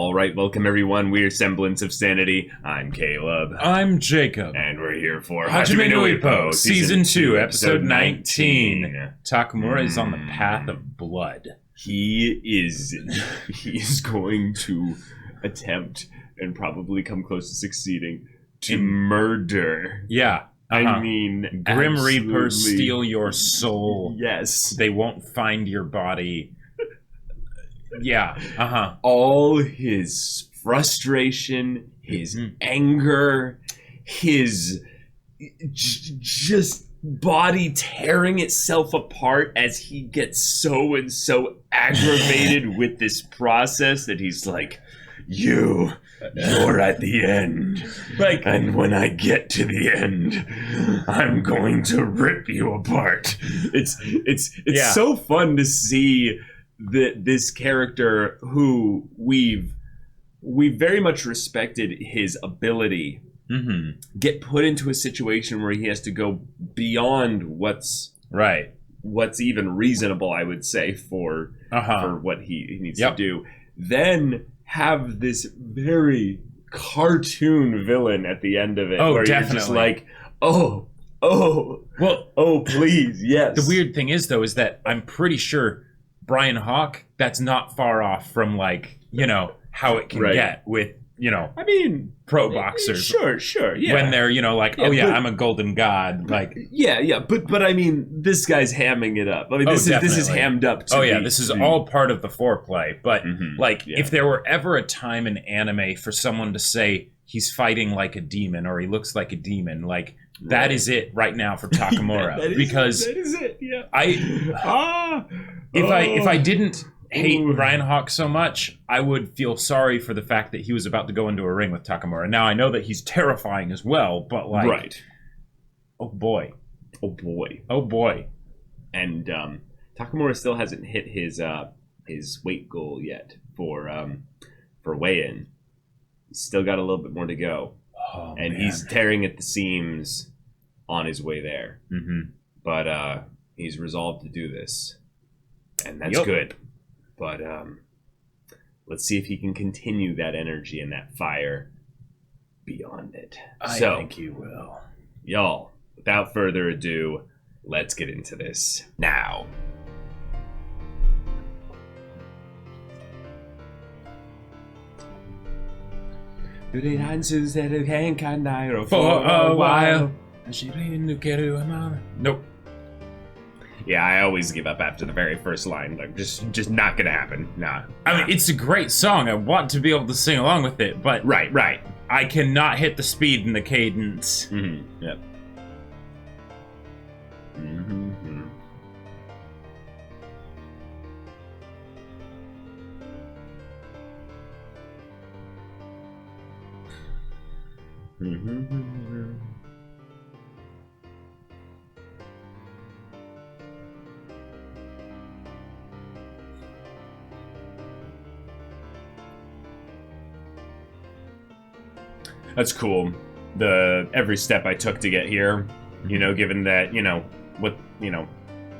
All right, welcome everyone. We're Semblance of Sanity. I'm Caleb. I'm Jacob. And we're here for Hajime no Ippo, Season 2, Episode 19. Takamura is on the path of blood. He is going to attempt and probably come close to succeeding to murder. Yeah. I mean, Grim absolutely. Reapers steal your soul. Yes. They won't find your body. Yeah. All his frustration, his anger, his just body tearing itself apart as he gets so aggravated with this process that he's like, you're at the end. Like, and when I get to the end, I'm going to rip you apart. It's so fun to see this character who we've very much respected his ability get put into a situation where he has to go beyond what's even reasonable, I would say, for what he needs to do. Then have this very cartoon villain at the end of it, where definitely. you're just like, please, yes. The weird thing is, though, is that I'm pretty sure Bryan Hawk, that's not far off from, like, you know, how it can get with, you know, I mean, pro boxers. Sure, yeah. When they're, you know, like, I'm a golden god. Like, but I mean, this guy's hamming it up. I mean, this is hammed up to this is all part of the foreplay. But, if there were ever a time in anime for someone to say he's fighting like a demon or he looks like a demon, like, that is it right now for Takamura. that is it, yeah. If I didn't hate Bryan Hawk so much, I would feel sorry for the fact that he was about to go into a ring with Takamura. Now, I know that he's terrifying as well, but like... Oh, boy. And Takamura still hasn't hit his weight goal yet for weigh-in. He's still got a little bit more to go. Oh, and man. He's tearing at the seams on his way there. But he's resolved to do this. And that's good. But let's see if he can continue that energy and that fire beyond it. I think he will. Y'all, without further ado, let's get into this now. For a while. Nope. Yeah, I always give up after the very first line. Like, just not gonna happen. Nah. I mean, it's a great song. I want to be able to sing along with it, but right. I cannot hit the speed and the cadence. Yep. That's cool. Every step I took to get here, you know, given that, you know, what, you know,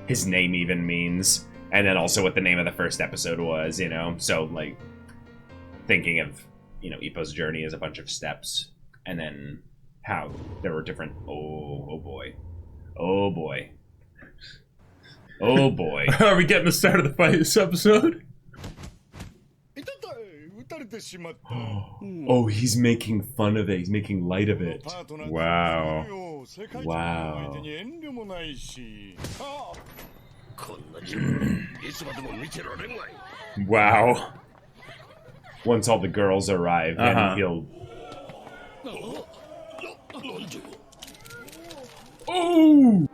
his name even means, and then also what the name of the first episode was, you know, so, like, thinking of, you know, Ippo's journey as a bunch of steps, and then how there were different, oh boy. Are we getting the start of the fight this episode? Oh, he's making fun of it. He's making light of it. Wow. Wow. Once all the girls arrive, then he'll... Oh!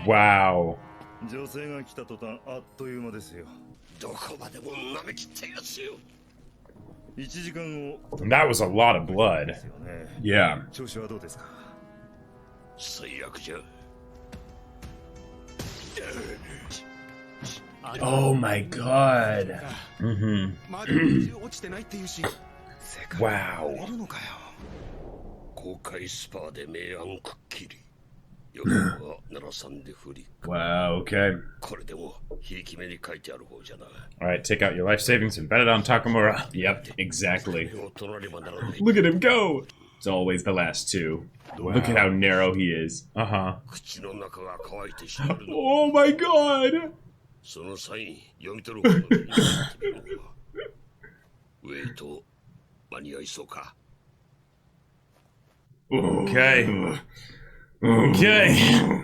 Wow. That was a lot of blood. Yeah. Oh my god. Wow. 公開スパーで明暗くっきり。予言は Wow, okay. Alright, take out your life savings and bet it on Takamura. Yep, exactly. Look at him go! It's always the last two. Wow. Look at how narrow he is. Uh-huh. Oh my god! Okay. Okay.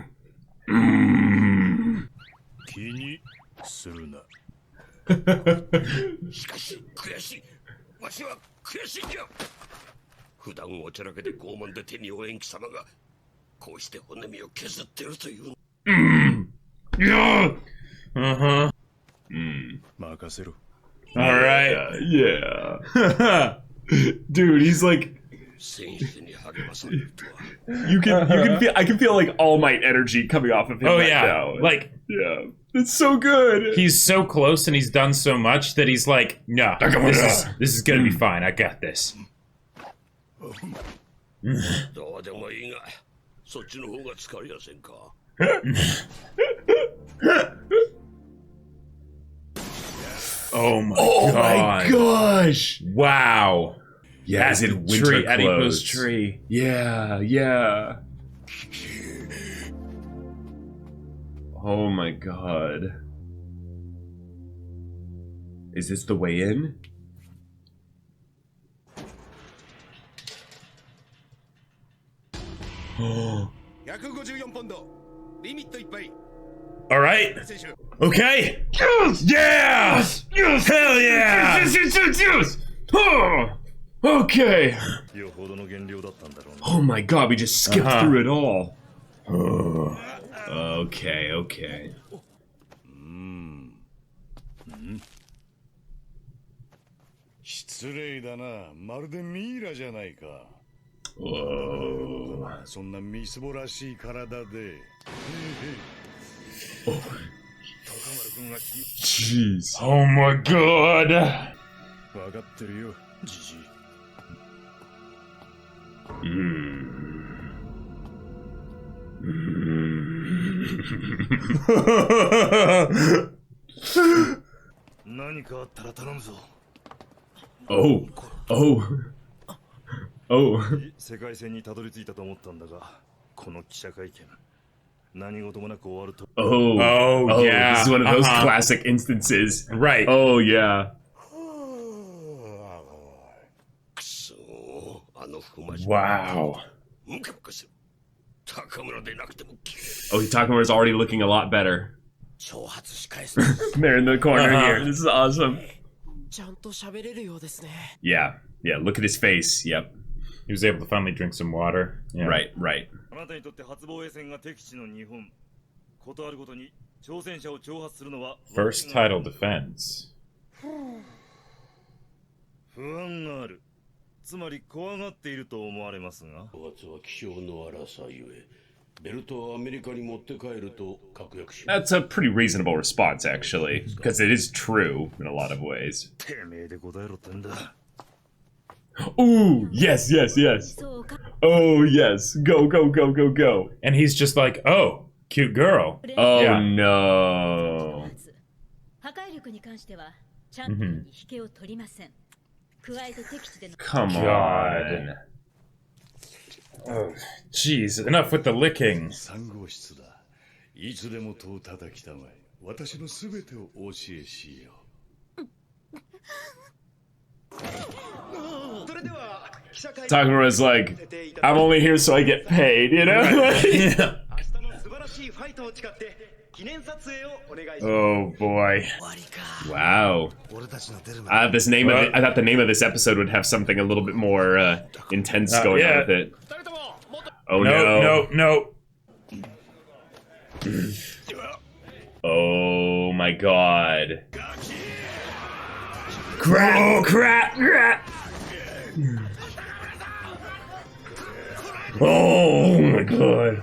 Uh-huh. All right. Yeah. Dude, he's like, I can feel like All Might energy coming off of him right now. Like, yeah, it's so good. He's so close and he's done so much that he's like, nah, this is gonna be fine. I got this. Oh my gosh! Wow. Yeah, as in winter at Ippo's clothes. tree. Yeah, yeah. Oh my god. Is this the way in? All right. Okay. Yeah. Hell yeah. Oh, okay. Oh my god, we just skipped through it all. Okay, okay. Whoa. Jeez. Oh my god. Oh. Oh. Oh. Oh, yeah. This is one of those classic instances. Right. Oh, yeah. Wow. Oh, Takamura's already looking a lot better. There in the corner here. This is awesome. Yeah. Yeah, look at his face. Yep. He was able to finally drink some water. Yeah. Right, right. First title defense. That's a pretty reasonable response, actually, because it is true in a lot of ways. Ooh, yes, yes, yes. Oh, yes. Go, go, go, go, go. And he's just like, oh, cute girl. Oh, Yeah. no. Come on. Oh, jeez, enough with the licking. Takamura's like, I'm only here so I get paid, you know? Yeah. Oh boy. Wow. I thought the name of this episode would have something a little bit more intense going on with it. Oh no. No. Oh my god. Crap! Oh, crap! Crap! Oh my god.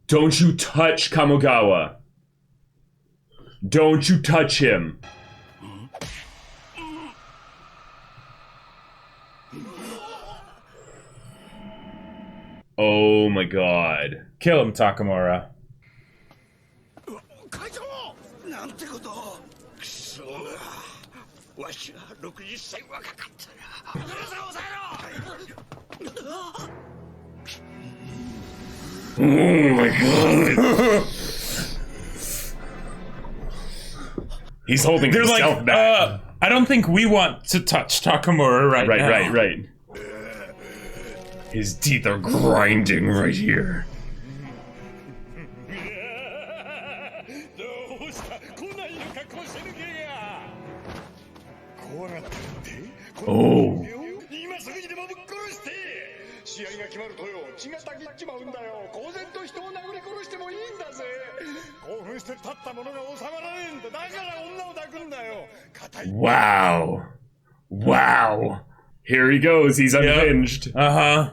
Don't you touch Kamogawa. Don't you touch him. Oh my god. Kill him, Takamura. Oh my god. He's holding They're himself like, back. I don't think we want to touch Takamura right now. Right. His teeth are grinding right here. Oh. Wow. Wow. Here he goes. He's unhinged. Uh-huh.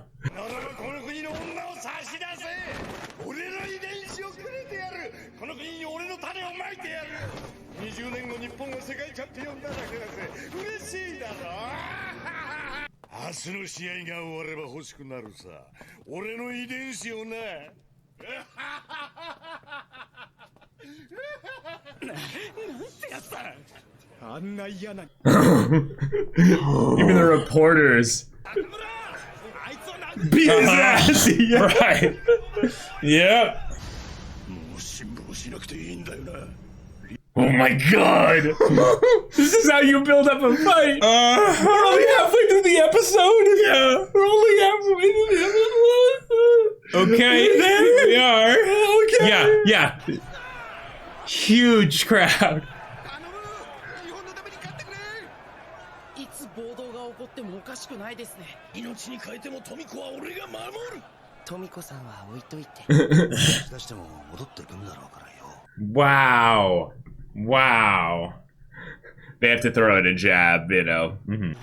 Even the reporters beat his ass. Yeah. Right. Yep. Oh my god. This is how you build up a fight. We're only halfway through the episode. Yeah. We're only halfway through the episode. Okay, there we are. Okay. Yeah. Huge crowd. Wow. They have to throw in a jab, you know. Mm-hmm.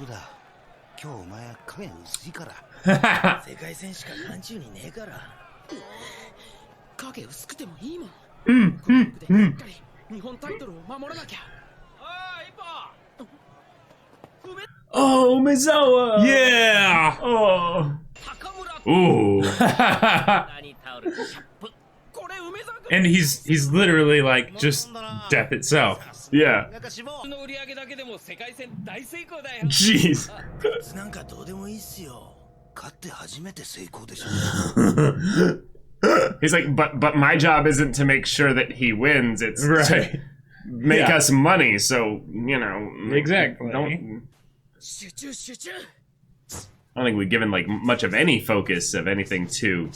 Oh, Mizawa! Yeah! Oh. Ooh. And he's literally like just death itself. Yeah. Jeez. He's like, but my job isn't to make sure that he wins. It's to make us money. So, you know, exactly. I don't think we've given like much of any focus of anything to.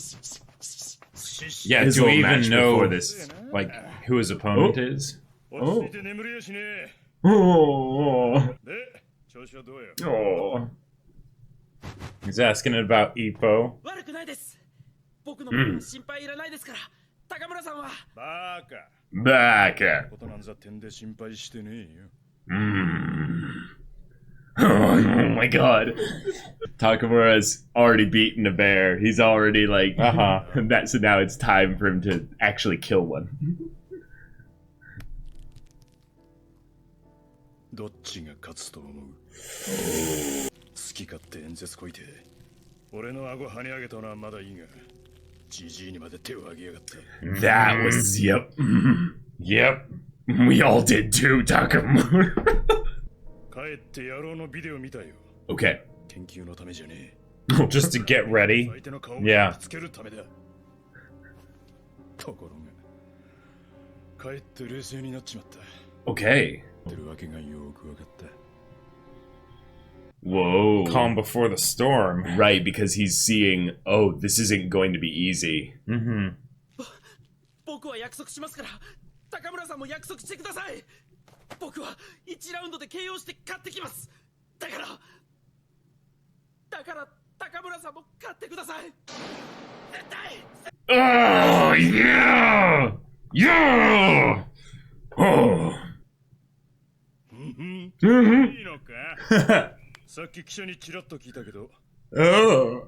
Yeah, his do we little even match know before this? like who his opponent is? Oh. Oh. Oh. He's asking about Ippo. Back. Oh my god. Takamura's already beaten a bear. He's already like, so now it's time for him to actually kill one. That was, yep. Yep. We all did too, Takamura. Okay. Just to get ready. Yeah. Okay. Whoa. Calm before the storm. Right, because he's seeing, oh, this isn't going to be easy. Mm-hmm. Oh, yeah! Yeah! Oh.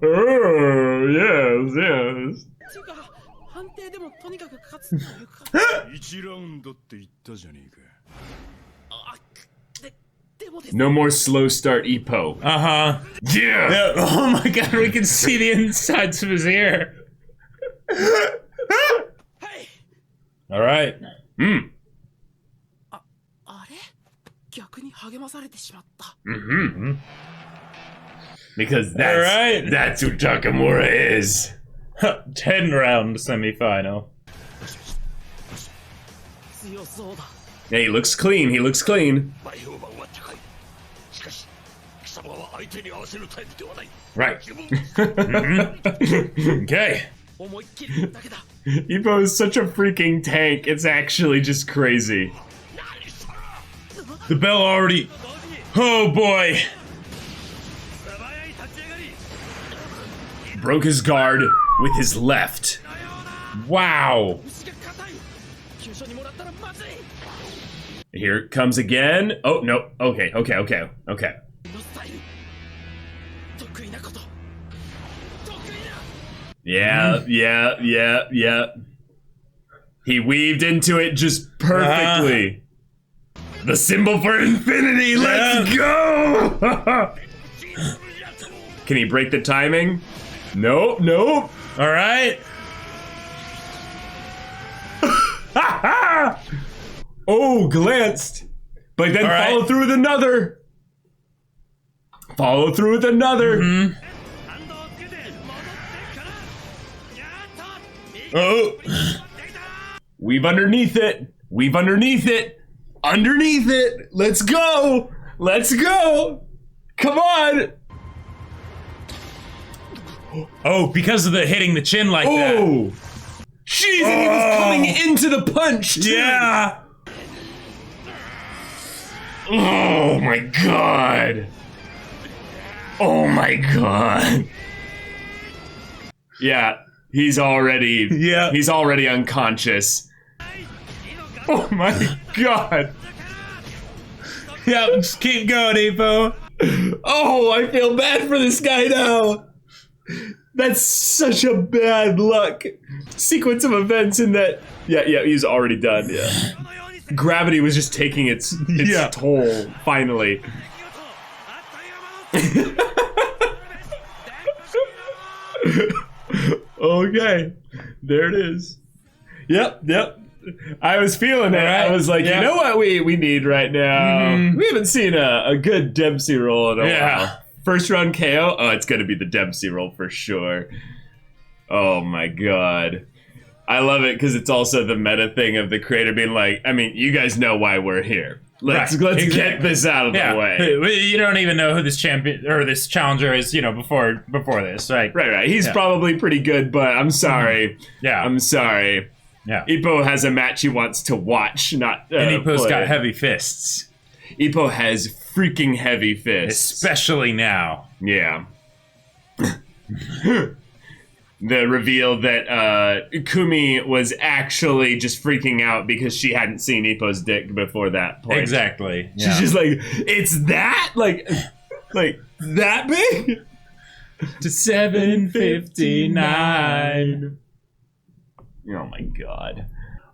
Oh, yes. 判定でもとにかく勝つというか1ラウンドって言ったじゃねえかでも No more slow start Ippo. Uh-huh. Yeah. Oh my god, we can see the insides of his ear. All right. あれ逆に励まされてしまった Because that's, Alright. that's who Takamura is. 10 round semifinal. 強そうだ Yeah, he looks clean. He looks clean. 前評判は高い。しかし貴様は相手に合わせるタイプではない。 Right. 自分 Okay. 思いっきりだけだ Ippo is such a freaking tank. It's actually just crazy. The bell already... Oh boy. Broke his guard with his left. Wow. 牛が硬い急所にもらったらまずい Here it comes again. Oh, no. Okay. のスタイル得意なこと得意な Yeah. He weaved into it just perfectly. The symbol for infinity. Let's go. Can he break the timing? Nope. All right. Oh, glanced. But then All right. follow through with another. Follow through with another. ハンドをつけて戻ってからやっと Oh. Weave underneath it. Weave underneath it. Underneath it. Let's go. Let's go. Come on. Oh, because of the hitting the chin like that. Oh. Jeez, and he was coming into the punch, too. Yeah. Oh my god. Oh my god. Yeah, he's already unconscious. Oh my god. Yeah, just keep going, Ippo. Oh, I feel bad for this guy now. That's such a bad luck sequence of events in that. Yeah, he's already done. Yeah. Gravity was just taking its toll, finally. Okay, there it is. Yep. I was feeling it. Right. I was like, Yep. you know what we need right now? We haven't seen a good Dempsey roll in a while. First round KO? Oh, it's gonna be the Dempsey roll for sure. Oh my god. I love it because it's also the meta thing of the creator being like, I mean, you guys know why we're here. Let's get this out of the way. You don't even know who this champion or this challenger is, before this, right? Right. He's probably pretty good, but I'm sorry. Yeah. I'm sorry. Yeah. Ippo has a match he wants to watch, not And Ippo's play. got heavy fists. Ippo has freaking heavy fists. Especially now. Yeah. The reveal that Kumi was actually just freaking out because she hadn't seen Ippo's dick before that point. Exactly. She's just like, it's that? Like that big? To 759. Oh my god.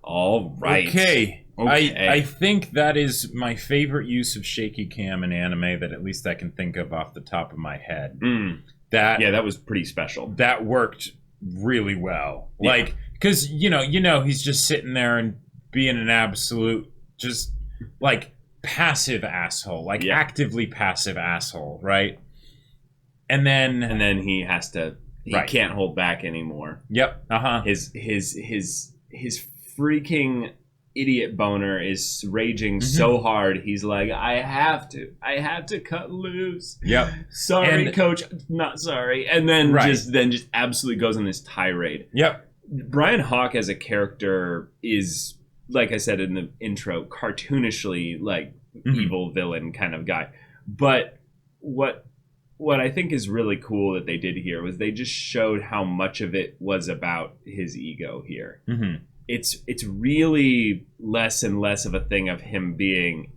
All right. Okay. I think that is my favorite use of shaky cam in anime that at least I can think of off the top of my head. That was pretty special. That worked really well. Yeah. Like, because he's just sitting there and being an absolute just like passive asshole, like actively passive asshole, right? And then he has to. He can't hold back anymore. Yep. His freaking idiot boner is raging so hard. He's like, I have to cut loose. Yep. Sorry, coach, not sorry. And then just absolutely goes on this tirade. Yep. Bryan Hawk as a character is, like I said in the intro, cartoonishly like evil villain kind of guy. But what I think is really cool that they did here was they just showed how much of it was about his ego here. It's really less and less of a thing of him being,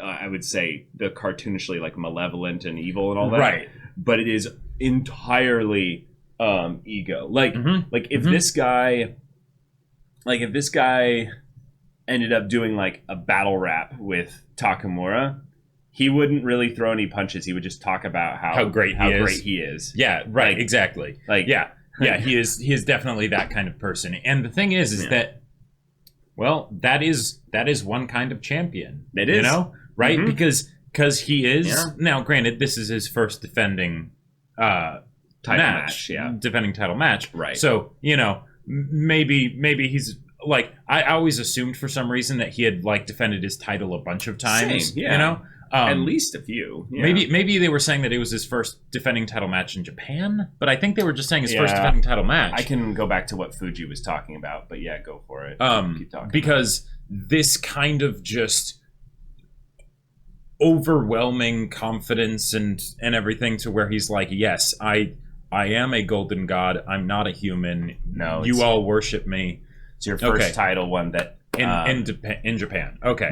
I would say, the cartoonishly like malevolent and evil and all that. Right. But it is entirely ego. Like if this guy ended up doing like a battle rap with Takamura, he wouldn't really throw any punches. He would just talk about how great he is. Yeah, right, exactly. Yeah, he is definitely that kind of person. And the thing is that, well, that is one kind of champion. It is, right? Because he is now. Granted, this is his first defending title match. Defending title match. Right. So maybe he's like, I always assumed for some reason that he had like defended his title a bunch of times. Same, at least a few. Yeah. Maybe they were saying that it was his first defending title match in Japan, but I think they were just saying his first defending title match. I can go back to what Fuji was talking about, but yeah, go for it. Keep talking. Because this kind of just overwhelming confidence and everything to where he's like, yes, I am a golden god. I'm not a human. No, you all worship me. It's your first title one that in Japan. Okay.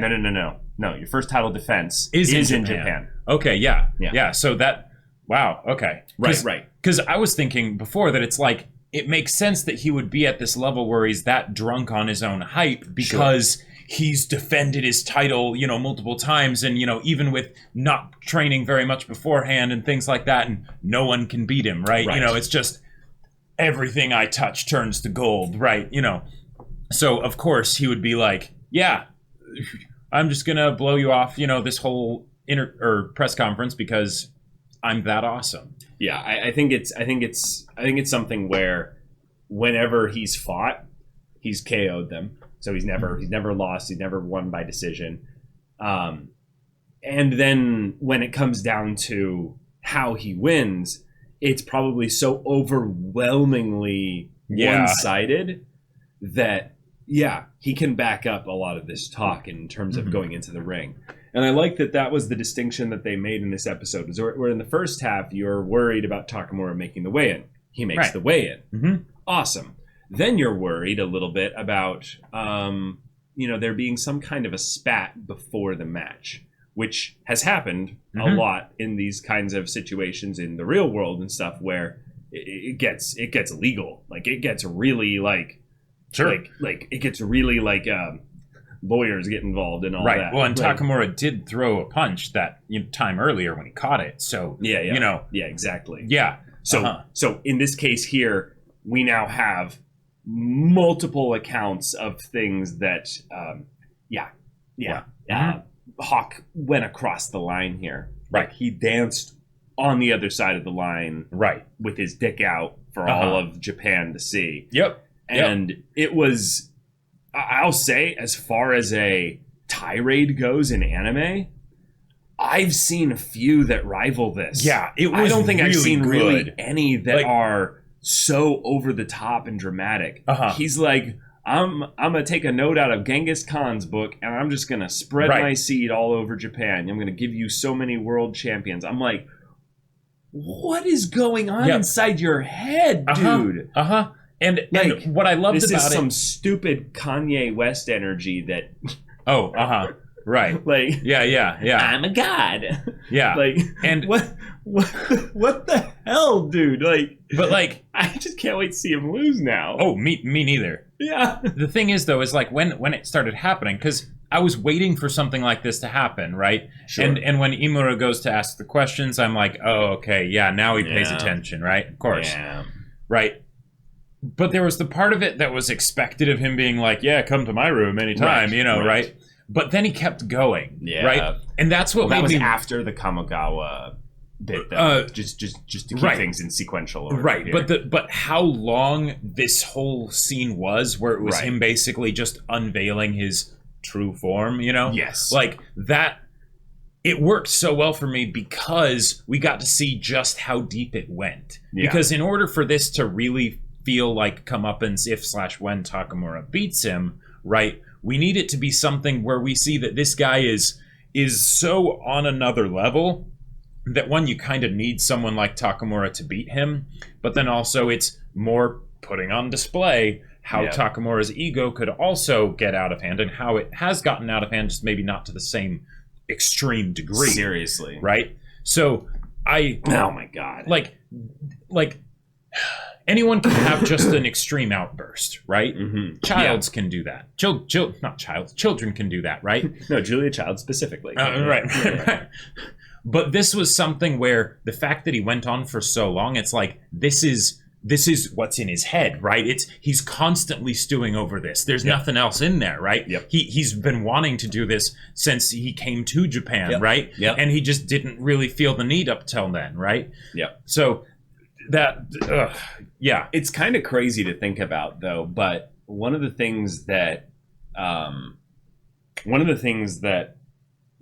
No. Your first title defense is in Japan. Okay. Yeah. So that. Wow. Okay. Right. Because I was thinking before that it's like it makes sense that he would be at this level where he's that drunk on his own hype because he's defended his title, multiple times, and even with not training very much beforehand and things like that, and no one can beat him. Right. It's just everything I touch turns to gold. Right. So, of course, he would be like, yeah, I'm just going to blow you off, this whole press conference because I'm that awesome. Yeah, I think it's something where whenever he's fought, he's KO'd them. So he's never lost, he's never won by decision. And then when it comes down to how he wins, it's probably so overwhelmingly one-sided that he can back up a lot of this talk in terms of going into the ring. And I like that was the distinction that they made in this episode. Where in the first half, you're worried about Takamura making the weigh-in. He makes the weigh-in. Mm-hmm. Awesome. Then you're worried a little bit about, there being some kind of a spat before the match, which has happened a lot in these kinds of situations in the real world and stuff where it gets legal. Like, it gets really, like... Sure. Like it gets really lawyers get involved and all that. Right. Well, and Takamura did throw a punch that time earlier when he caught it. So yeah, exactly. Yeah. So in this case here, we now have multiple accounts of things that Hawk went across the line here. Right. He danced on the other side of the line. Right. With his dick out for all of Japan to see. Yep. And it was, I'll say, as far as a tirade goes in anime, I've seen a few that rival this. Yeah, it was. I don't think really I've seen good. Really any that are so over the top and dramatic. He's like, I'm gonna take a note out of Genghis Khan's book and I'm just gonna spread my seed all over Japan. I'm gonna give you so many world champions. I'm like, what is going on inside your head, dude? And what I loved about it... This is some stupid Kanye West energy that... Right. Like... Yeah. I'm a god. Yeah. Like... And... What the hell, dude? Like... But, like... I just can't wait to see him lose now. Oh, me neither. Yeah. The thing is, though, is like when it started happening, because I was waiting for something like this to happen, right? Sure. And when Imura goes to ask the questions, I'm like, oh, okay, yeah, now he pays attention, right? Of course. Yeah. Right. But there was the part of it that was expected of him being like, yeah, come to my room anytime, right? But then he kept going, right? And that's what made that was me... after the Kamigawa bit, though. Just to keep things in sequential order. Right, but how long this whole scene was, where it was him basically just unveiling his true form, Yes. Like, that... It worked so well for me because we got to see just how deep it went. Yeah. Because in order for this to really feel like comeuppance if/when Takamura beats him, right? We need it to be something where we see that this guy is so on another level that one, you kind of need someone like Takamura to beat him, but then also it's more putting on display how Takamura's ego could also get out of hand and how it has gotten out of hand, just maybe not to the same extreme degree. Seriously. Right? So oh my God. Like anyone can have just an extreme outburst, right? Childs Yeah. can do that. Children can do that, right? No, Julia Child specifically. Right. But this was something where the fact that he went on for so long, it's like, this is what's in his head, right? He's constantly stewing over this. There's nothing else in there, right? Yep. He's been wanting to do this since he came to Japan, right? Yep. And he just didn't really feel the need up till then, right? Yep. So that, yeah. It's kind of crazy to think about, though. But one of the things that,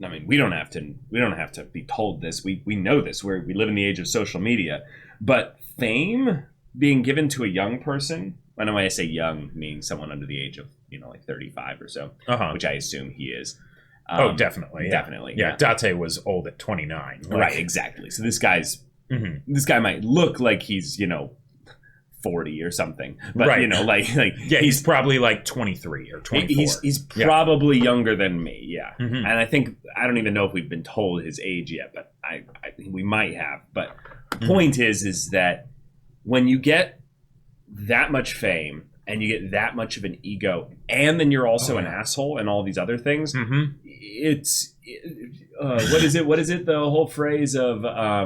I mean, we don't have to be told this. We know this. We live in the age of social media, but fame being given to a young person. I know when I say young, meaning someone under the age of like 35 or so, which I assume he is. Definitely. Definitely. Yeah. Date was old at 29. Right. Exactly. So this guy might look like he's 40 or something, but right. He's probably like 23 or 24. He's probably younger than me. Yeah. And I don't even know if we've been told his age yet, but I think we might have. But the point is that when you get that much fame and you get that much of an ego, and then you're also an asshole and all these other things, it's what is it? The whole phrase of I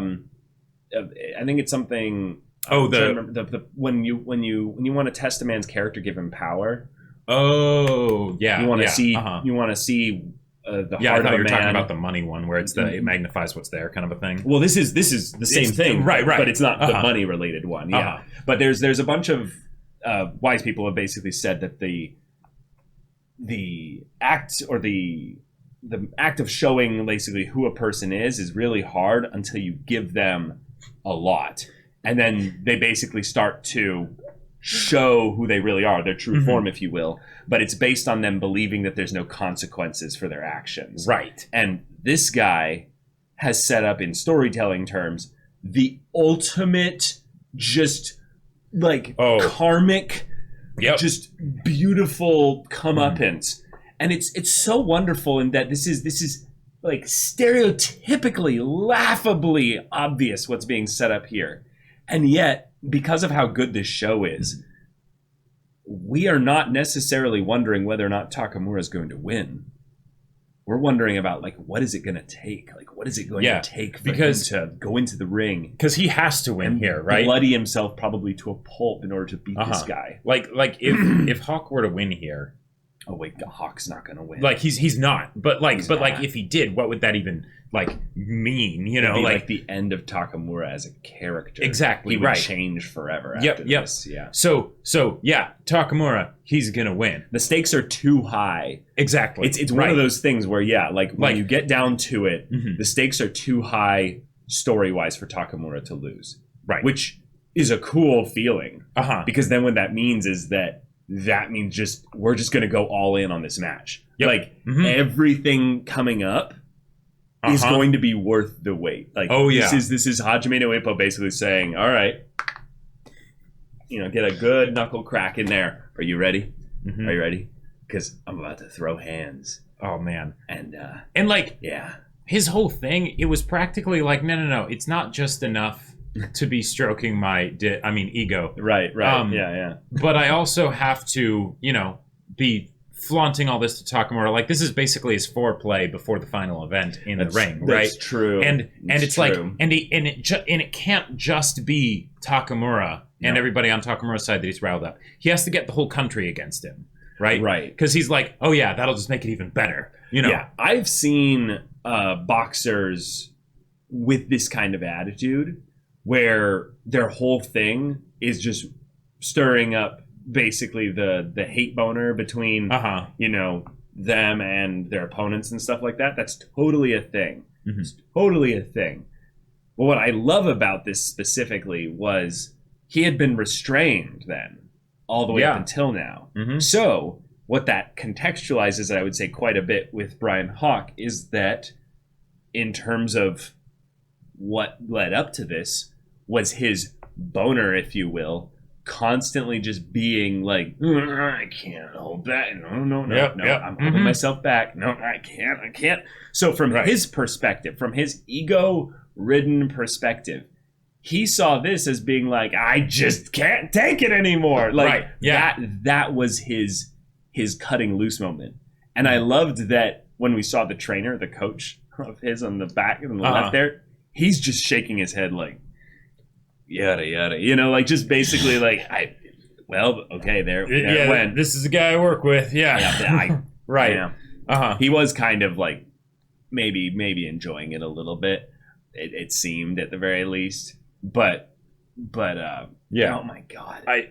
think it's something. When you want to test a man's character, give him power. Oh, yeah. You want to see. You want to see the heart of a you're man. talking about the money one, where it magnifies what's there, kind of a thing. Well, this is the same thing, right? But it's not the money related one. Yeah, but there's a bunch of wise people have basically said that the act or the act of showing basically who a person is really hard until you give them a lot. And then they basically start to show who they really are, their true form, if you will. But it's based on them believing that there's no consequences for their actions. Right. And this guy has set up, in storytelling terms, the ultimate just karmic, just beautiful comeuppance. And it's so wonderful in that this is like stereotypically, laughably obvious what's being set up here. And yet, because of how good this show is, we are not necessarily wondering whether or not Takamura is going to win. We're wondering about, what is it going to take? What is it going to take for him to go into the ring? Because he has to win here, right? Bloody himself probably to a pulp in order to beat this guy. If Hawk were to win here... Oh, wait, Hawk's not going to win. He's not. But if he did, what would that even mean? It'd be like the end of Takamura as a character. Exactly. He would change forever after this. Yeah. So Takamura, he's gonna win. The stakes are too high. Exactly. It's one of those things where when you get down to it, the stakes are too high story wise for Takamura to lose. Right. Which is a cool feeling. Because then what that means is that we're just going to go all in on this match. Yep. Everything coming up is going to be worth the wait. This is Hajime no Ippo basically saying, all right, get a good knuckle crack in there. Are you ready? Are you ready? Because I'm about to throw hands. Oh, man. And his whole thing, it was practically no, it's not just enough to be stroking my ego. Right. But I also have to, be flaunting all this to Takamura. This is basically his foreplay before the final event in the ring, right? That's true. And it's true. It can't just be Takamura and everybody on Takamura's side that he's riled up. He has to get the whole country against him, right? Right. Because he's that'll just make it even better. Yeah, I've seen boxers with this kind of attitude, where their whole thing is just stirring up basically the hate boner between them and their opponents and stuff like that. That's totally a thing. It's totally a thing. But what I love about this specifically was he had been restrained then all the way up until now. So what that contextualizes, I would say, quite a bit with Bryan Hawk is that in terms of what led up to this was his boner, if you will, constantly just being I can't hold that. No, I'm holding myself back. No, I can't. So from his perspective, from his ego-ridden perspective, he saw this as being like, I just can't take it anymore. Like, right. Yeah. that was his cutting loose moment. And I loved that when we saw the trainer, the coach of his on the back and the left there, he's just shaking his head like, yada, yada. You know, like just basically like, okay, there it went. This is the guy I work with. Yeah. Right. Yeah. He was kind of like maybe enjoying it a little bit. It seemed at the very least. But oh my god! I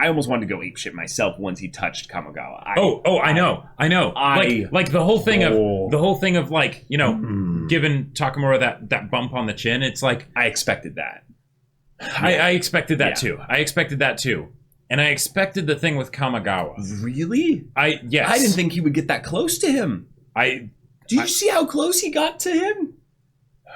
almost wanted to go ape shit myself once he touched Kamigawa. I know. Like the whole thing of like, you know, giving Takamura that bump on the chin. It's like I expected that. I expected that too. I expected that too, and I expected the thing with Kamigawa. Really? Yes. I didn't think he would get that close to him. Did you see how close he got to him?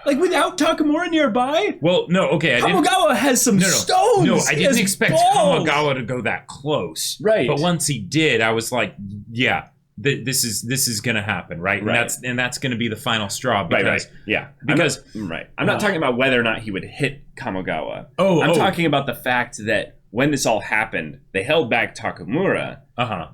Like, without Takamura nearby? Well, no, okay. Kamigawa has some stones. No, I didn't expect Kamigawa to go that close. Right. But once he did, I was like, yeah, this is going to happen, right? And that's going to be the final straw. Because, right. Yeah. Because... I'm not talking about whether or not he would hit Kamigawa. I'm talking about the fact that when this all happened, they held back Takamura,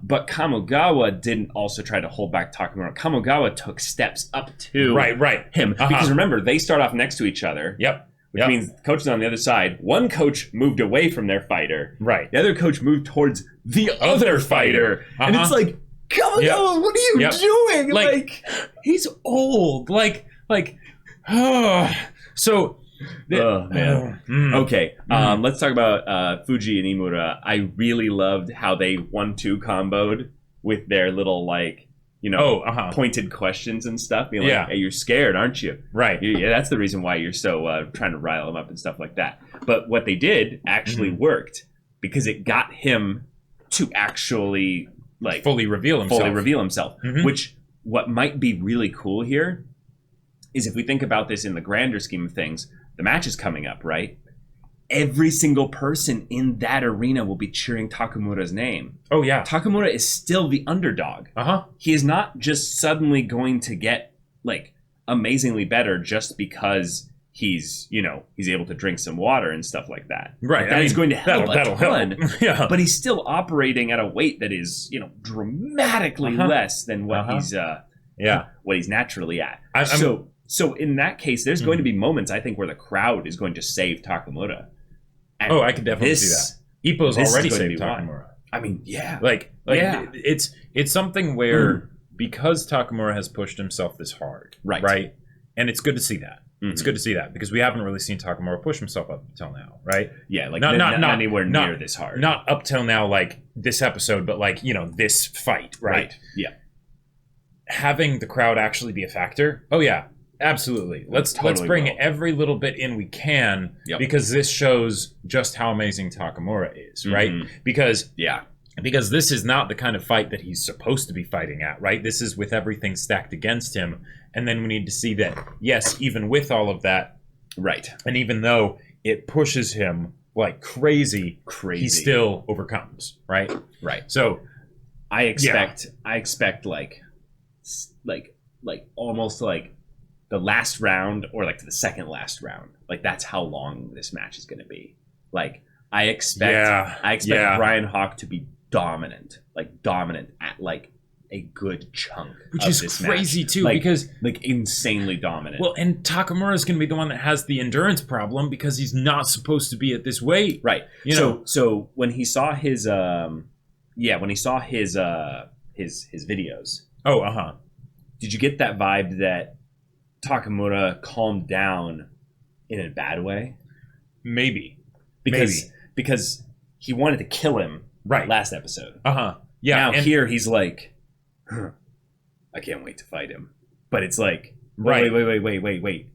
but Kamigawa didn't also try to hold back Takamura. Kamigawa took steps up to him. Because remember, they start off next to each other. Yep. Which means the coach is on the other side. One coach moved away from their fighter. Right. The other coach moved towards the other fighter. And it's like, Kamigawa, what are you doing? Like, he's old. So... Oh man. Okay. Let's talk about Fuji and Imura. I really loved how they 1-2 comboed with their little pointed questions and stuff. Being like, hey, you're scared, aren't you? Right. Yeah, that's the reason why you're so trying to rile him up and stuff like that. But what they did actually worked because it got him to actually fully reveal himself. Which what might be really cool here is if we think about this in the grander scheme of things. The match is coming up, right? Every single person in that arena will be cheering Takamura's name. Oh, yeah. Takamura is still the underdog. He is not just suddenly going to get, amazingly better just because he's able to drink some water and stuff like that. Right. That is going to help a ton. Yeah. But he's still operating at a weight that is, dramatically less than what he's naturally at. So in that case, there's going to be moments, I think, where the crowd is going to save Takamura. And I could definitely see that. Ippo's already saved Takamura. I mean, yeah. It's something where, because Takamura has pushed himself this hard, right? And it's good to see that. It's good to see that, because we haven't really seen Takamura push himself up until now, right? Yeah, not anywhere near this hard. Not up till now, this episode, but this fight, right? Yeah. Having the crowd actually be a factor, absolutely. Let's bring every little bit in we can, because this shows just how amazing Takamura is, right? Because this is not the kind of fight that he's supposed to be fighting at, right? This is with everything stacked against him, and then we need to see that, yes, even with all of that, and even though it pushes him like crazy, he still overcomes, right? Right. So I expect almost the last round or the second last round. That's how long this match is going to be. I expect Bryan Hawk to be dominant at a good chunk which of is this crazy match. too, because insanely dominant. Well, and Takamura is going to be the one that has the endurance problem because he's not supposed to be at this weight, right? So when he saw his his videos, did you get that vibe that Takamura calmed down in a bad way? Maybe. Because he wanted to kill him last episode. Yeah. Now here he's like, I can't wait to fight him. But it's like, wait.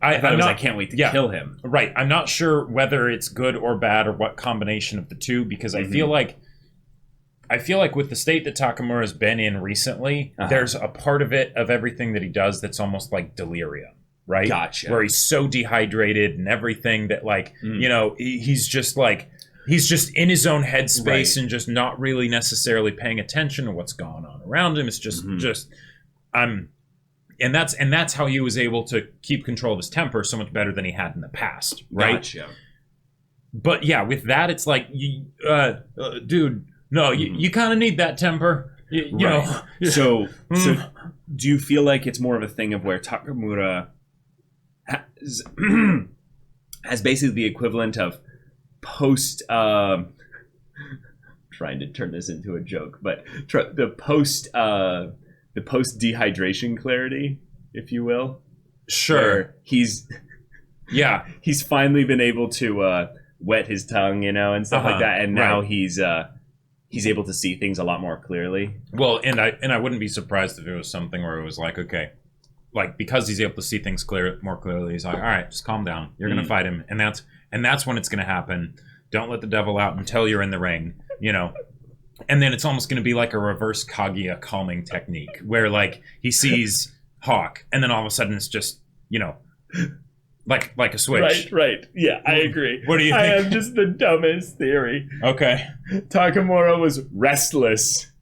I can't wait to kill him. Right. I'm not sure whether it's good or bad or what combination of the two, because I feel like with the state that Takamura's been in recently, there's a part of everything that he does that's almost like delirium, right? Gotcha. Where he's so dehydrated and everything that he's just in his own headspace and just not really necessarily paying attention to what's going on around him. It's just And that's how he was able to keep control of his temper so much better than he had in the past, right? Gotcha. But yeah, with that, it's like, dude, no, you kind of need that temper. You know. So do you feel like it's more of a thing of where Takamura has basically the equivalent of post trying to turn this into a joke, but the post dehydration clarity, if you will? Sure. He's finally been able to wet his tongue, and stuff like that, and now he's able to see things a lot more clearly. Well, and I wouldn't be surprised if it was something where it was like, okay, like because he's able to see things more clearly, he's like, all right, just calm down. You're gonna fight him, and that's when it's gonna happen. Don't let the devil out until you're in the ring, And then it's almost gonna be like a reverse Kaguya calming technique, where like he sees Hawk, and then all of a sudden it's just, like a switch. Right. Yeah, I agree. What do you think? I have just the dumbest theory. Okay. Takamura was restless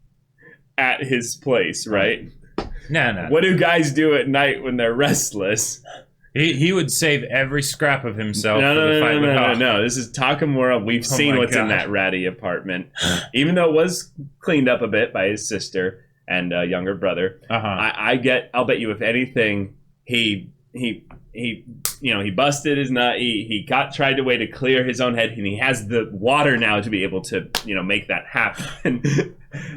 at his place, right? No. What do guys do at night when they're restless? He would save every scrap of himself for the fight with Hawk. No. This is Takamura. We've seen what's in that ratty apartment. Even though it was cleaned up a bit by his sister and younger brother. I'll bet you if anything, he busted his nut. He tried a way to clear his own head, and he has the water now to be able to make that happen.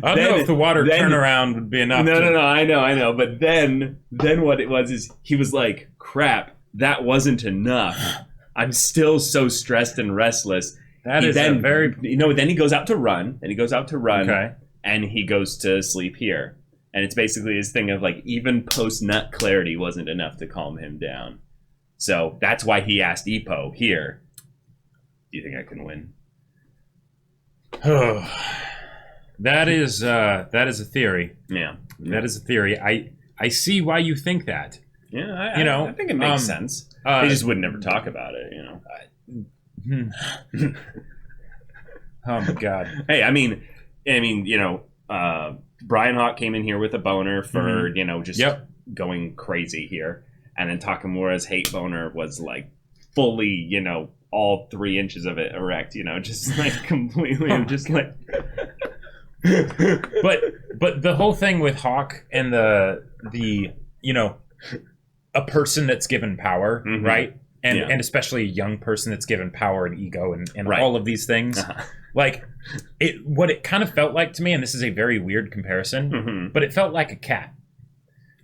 I don't know if the water turnaround would be enough. No, I know. But then what it was is he was like, crap, that wasn't enough. I'm still so stressed and restless. Then he goes out to run, Okay. and he goes to sleep here. And it's basically his thing of like, even post-nut clarity wasn't enough to calm him down. So that's why he asked Ippo here, do you think I can win? That is a theory. Yeah. That is a theory. I see why you think that. Yeah, I think it makes sense. They just would never talk about it, Oh my god. Hey, I mean, Bryan Hawk came in here with a boner for, just going crazy here. And then Takamura's hate boner was like fully, all 3 inches of it erect, just like completely, just like. But the whole thing with Hawk and the a person that's given power, right? And especially a young person that's given power and ego and all of these things. Like what it kind of felt like to me, and this is a very weird comparison, but it felt like a cat.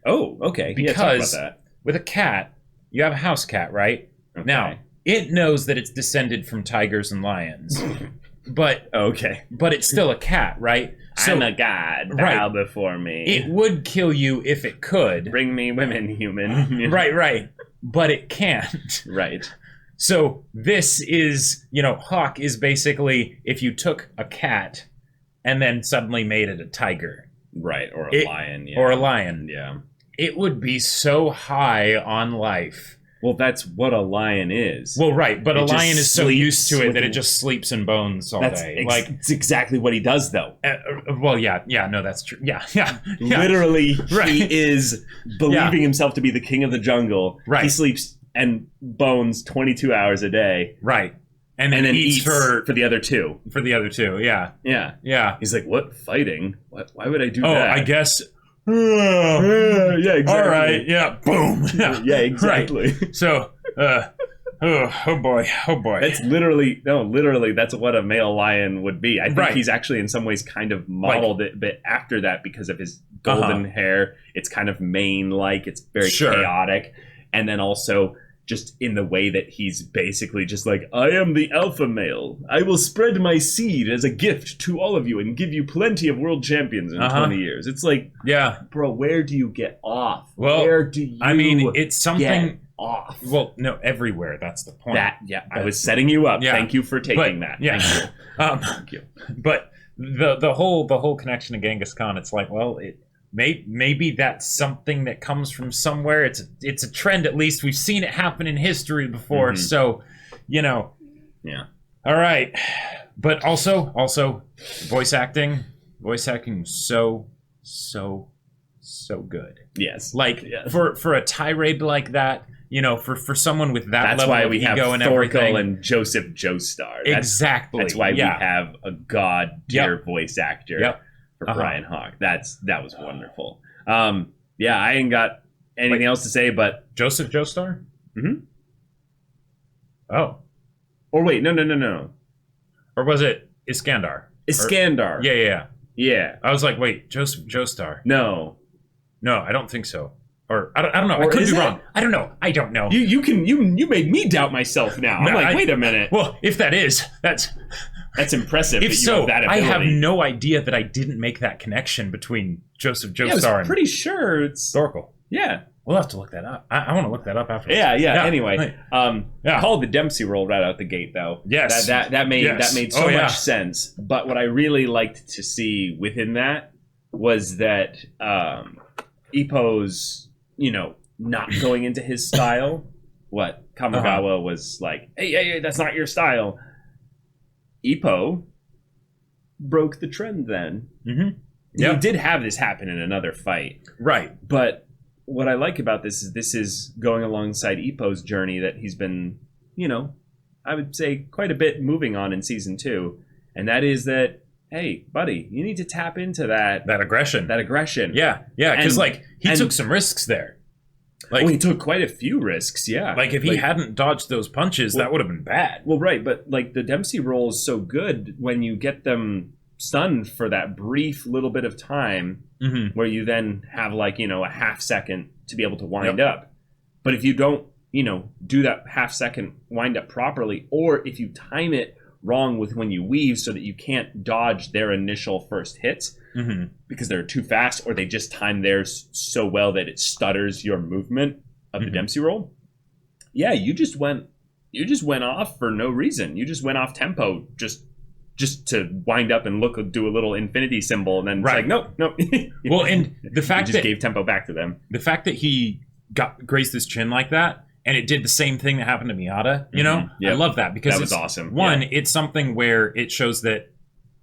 Oh, okay. Because talk about that. With a cat, you have a house cat, right? Okay. Now, it knows that it's descended from tigers and lions. But it's still a cat, right? So, I'm a god. Bow before me. It would kill you if it could. Bring me women, human. Right. But it can't. Right. So this is, Hawk is basically if you took a cat and then suddenly made it a tiger. Right, or a lion. Yeah. Or a lion. Yeah. It would be so high on life. Well, that's what a lion is. Well, right, but a lion is so used to it that it just sleeps in bones all day. It's exactly what he does, though. No, that's true. Yeah. Literally, he is believing himself to be the king of the jungle. Right. He sleeps and bones 22 hours a day. Right. And then eats for the other 2. For the other 2, yeah. Yeah. He's like, what? Fighting? What? Why would I do that? Oh, I guess... yeah, exactly. All right, yeah, boom. Yeah, exactly. Right. So, oh boy. That's literally that's what a male lion would be. I think he's actually in some ways kind of modeled it a bit after that because of his golden hair. It's kind of mane-like. It's very chaotic. And then also just in the way that he's basically just like, I am the alpha male. I will spread my seed as a gift to all of you and give you plenty of world champions in 20 years. It's like, bro, where do you get off? Well, where do you it's something get off? Well, no, everywhere. That's the point. I was setting you up. Thank you for taking that. Yeah. Thank you. But the whole connection to Genghis Khan, it's like, well, maybe that's something that comes from somewhere. It's a trend, at least. We've seen it happen in history before. So, Yeah. All right. But also voice acting was so so good. Yes. Like Yes. for a tirade like that, you know, for someone with that That's level why of we have ego and Thorkel everything. and Joseph Joestar. Exactly. That's why yeah. we have a god tier voice actor Yep. for Bryan Hawk. That was wonderful. Yeah, I ain't got anything else to say, but Joseph Joestar? Mhm. Oh. or wait, no. Or was it Iskandar? Iskandar. Yeah. Yeah. I was like, wait, Joseph Joestar. No. No, I don't think so. Or I don't know. Or I could is be it? wrong. I don't know. You made me doubt myself now. I'm like, wait a minute. Well, if that is, that's impressive. if that you so, have that I ability. have no idea that I didn't make that connection between Joseph Yeah, I was Joestar and pretty sure it's Thorkel. yeah. We'll have to look that up. I want to look that up after. Yeah. Anyway, Yeah. called the Dempsey roll right out the gate, though. Yes. that made so Oh, yeah. much sense. But what I really liked to see within that was that Ippo's, not going into his style. What Kamigawa was like, hey, that's not your style. Ippo broke the trend then. Mm-hmm. He did have this happen in another fight. Right. But what I like about this is going alongside Ippo's journey that he's been, I would say quite a bit moving on in season 2. And that is that, hey, buddy, you need to tap into that aggression. Yeah. Yeah. Because he and- took some risks there. Like he took quite a few risks, yeah. Like if he hadn't dodged those punches, that would have been bad. Well, right, but the Dempsey roll is so good when you get them stunned for that brief little bit of time where you then have a half second to be able to wind up. But if you don't, do that half second wind up properly, or if you time it wrong with when you weave so that you can't dodge their initial first hits because they're too fast, or they just time theirs so well that it stutters your movement of the Dempsey roll. Yeah, you just went off for no reason. You just went off tempo just to wind up and do a little infinity symbol, and then it's like, nope. Well, and the fact that that gave tempo back to them. The fact that he grazed his chin like that, and it did the same thing that happened to Miata, I love that because that was awesome. One, it's something where it shows that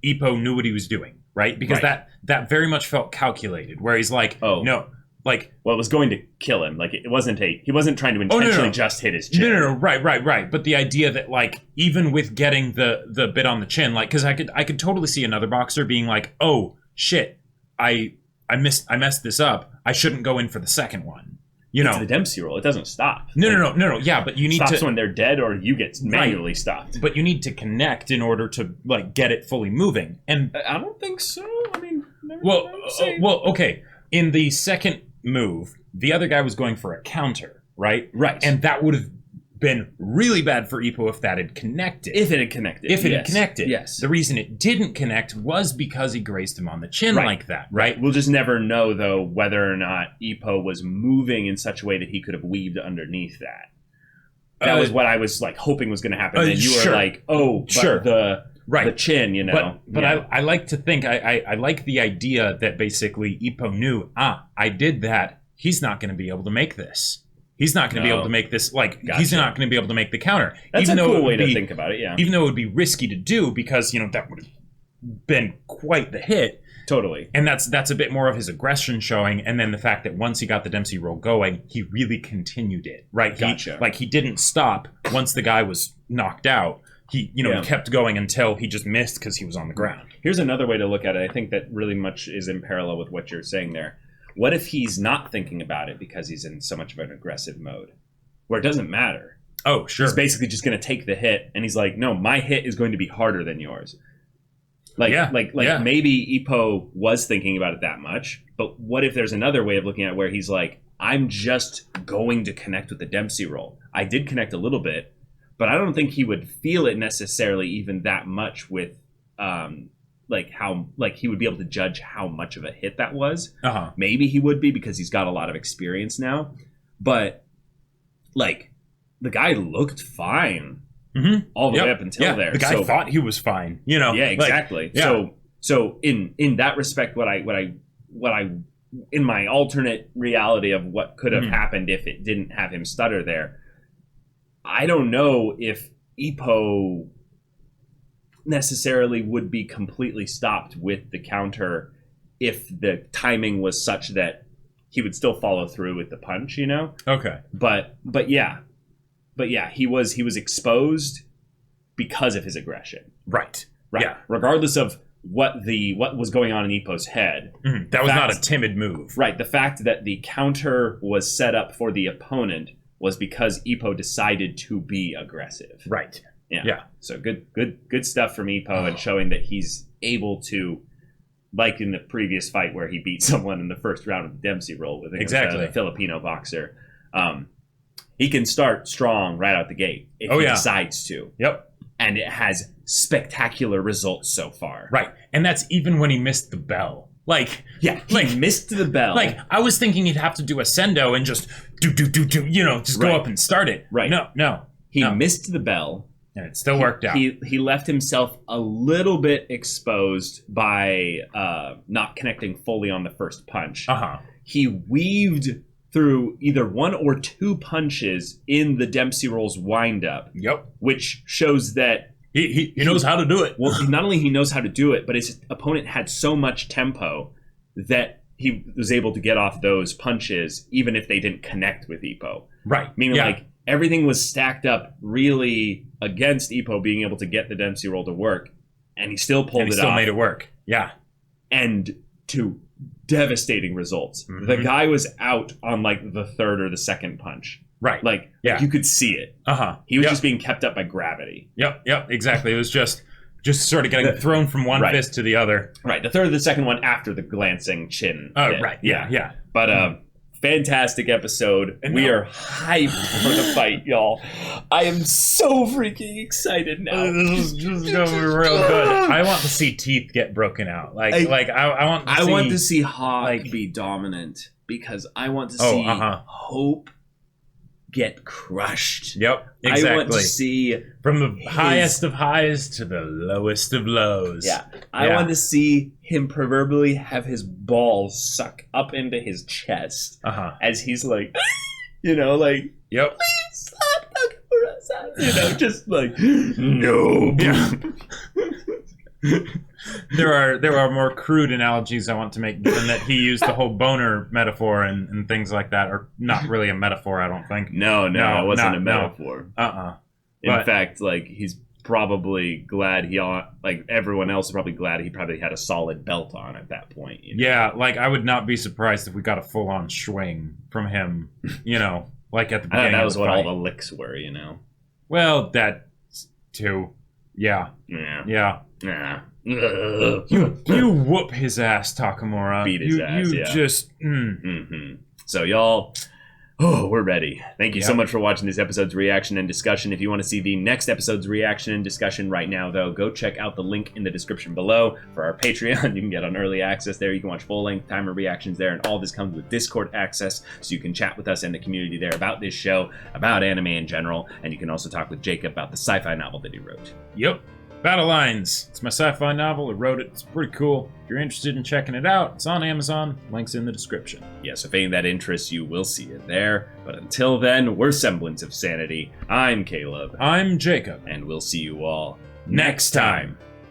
Ippo knew what he was doing, right? Because that very much felt calculated, where he's like, no. Like, well, it was going to kill him. Like, he wasn't trying to intentionally just hit his chin. No, right. But the idea that, like, even with getting the bit on the chin, like, because I could totally see another boxer being like, oh shit, I messed this up. I shouldn't go in for the second one. It's the Dempsey roll. It doesn't stop. No. Yeah, but you need stops to when they're dead, or you get manually stopped. But you need to connect in order to get it fully moving. And I don't think so. I mean, okay. In the second move, the other guy was going for a counter, right? Right. And that would have been really bad for Ippo if that had connected. If it had connected. Yes. The reason it didn't connect was because he grazed him on the chin like that, right? We'll just never know, though, whether or not Ippo was moving in such a way that he could have weaved underneath that. That was what I was hoping was going to happen. And you were like, the chin, But I like to think, I like the idea that basically Ippo knew, I did that. He's not going to be able to make this. He's not going to be able to make this, he's not going to be able to make the counter. That's a cool way to think about it, yeah. Even though it would be risky to do because, that would have been quite the hit. Totally. And that's a bit more of his aggression showing. And then the fact that once he got the Dempsey roll going, he really continued it, right? Gotcha. He didn't stop once the guy was knocked out. He kept going until he just missed because he was on the ground. Here's another way to look at it. I think that really much is in parallel with what you're saying there. What if he's not thinking about it because he's in so much of an aggressive mode where it doesn't matter? Oh, sure. He's basically just going to take the hit, and he's like, no, my hit is going to be harder than yours. Maybe Ippo was thinking about it that much, but what if there's another way of looking at it where he's like, I'm just going to connect with the Dempsey roll. I did connect a little bit, but I don't think he would feel it necessarily even that much with he would be able to judge how much of a hit that was. Maybe he would be because he's got a lot of experience now, but the guy looked fine all the way up until there. The guy thought he was fine, Yeah, exactly. So in that respect, what I in my alternate reality of what could have happened if it didn't have him stutter there, I don't know if Ippo necessarily would be completely stopped with the counter if the timing was such that he would still follow through with the punch, you know? Okay. But yeah, he was exposed because of his aggression. Right. Right. Yeah. Regardless of what was going on in Ippo's head. Mm-hmm. That was not a timid move. Right. The fact that the counter was set up for the opponent was because Ippo decided to be aggressive. Right. Yeah. So good stuff from Ippo and showing that he's able to, like in the previous fight where he beat someone in the first round of the Dempsey Roll with a Filipino boxer. He can start strong right out the gate if he decides to. Yep. And it has spectacular results so far. Right. And that's even when he missed the bell. Like, he missed the bell. Like, I was thinking he'd have to do a sendo and just do, just go up and start it. Right. No. He missed the bell. And it still worked out. He left himself a little bit exposed by not connecting fully on the first punch. He weaved through either one or two punches in the Dempsey Roll's windup. Yep. Which shows that he knows how to do it. Well, not only he knows how to do it, but his opponent had so much tempo that he was able to get off those punches even if they didn't connect with Ippo. Right. Meaning like everything was stacked up really against Ippo being able to get the Dempsey Roll to work, and he still pulled it off. Still made it work. Yeah. And to devastating results. Mm-hmm. The guy was out on like the third or the second punch. Right. Like you could see it. He was just being kept up by gravity. Yep, exactly. It was just sort of getting thrown from one fist to the other. Right. The third or the second one after the glancing chin. Right. Yeah. But fantastic episode. And we are hyped for the fight, y'all. I am so freaking excited now. This is just going to be real good. I want to see teeth get broken out. I want to see Hawk be dominant because I want to see Hope get crushed. Yep, exactly. I want to see from the highest of highs to the lowest of lows. Yeah. I want to see him proverbially have his balls suck up into his chest as he's like, like, yep. Please stop Takamura-san. Just like, no. Yeah. There are more crude analogies I want to make, given that he used the whole boner metaphor and things like that, or not really a metaphor, I don't think. No, it wasn't a metaphor. In fact, like, he's probably glad everyone else is probably glad he probably had a solid belt on at that point. Yeah, like, I would not be surprised if we got a full-on swing from him, like at the beginning. That was of the what fight. all the licks were, Well, that too. Yeah. You whoop his ass, Takamura. Beat his ass, You just... So, y'all... we're ready. Thank you so much for watching this episode's reaction and discussion. If you want to see the next episode's reaction and discussion right now, though, go check out the link in the description below for our Patreon. You can get on early access there. You can watch full-length timer reactions there, and all this comes with Discord access, so you can chat with us and the community there about this show, about anime in general, and you can also talk with Jacob about the sci-fi novel that he wrote. Yep. Battle Lines. It's my sci-fi novel. I wrote it. It's pretty cool. If you're interested in checking it out, it's on Amazon. Link's in the description. Yes, if any of that interests you, will see it there. But until then, we're Semblance of Sanity. I'm Caleb. I'm Jacob. And we'll see you all next time.